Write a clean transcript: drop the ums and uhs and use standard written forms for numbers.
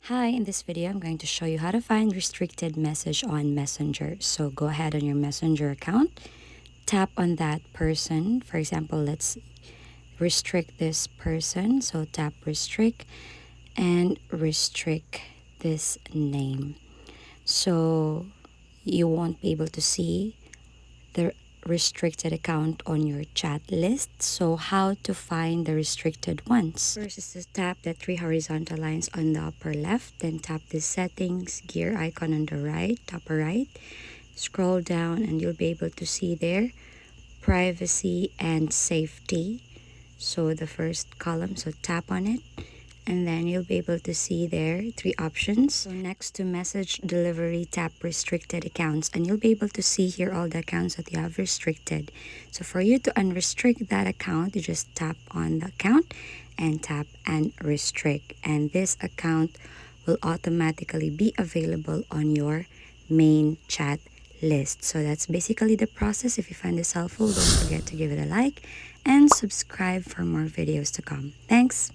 Hi, in this video, I'm going to show you how to find restricted message on Messenger. So go ahead on your Messenger account, tap on that person. For example, let's restrict this person. So tap restrict and restrict this name. So you won't be able to see the restricted account on your chat list. So how to find the restricted ones? First is to tap the three horizontal lines on the upper left, then tap the settings gear icon on the right, upper right. Scroll down and you'll be able to see there privacy and safety. So the first column, so tap on it and then you'll be able to see there three options. So next to message delivery, tap restricted accounts and you'll be able to see here all the accounts that you have restricted. So for you to unrestrict that account, you just tap on the account and tap unrestrict, and this account will automatically be available on your main chat list. So that's basically the process. If you find this helpful, don't forget to give it a like and subscribe for more videos to come. Thanks.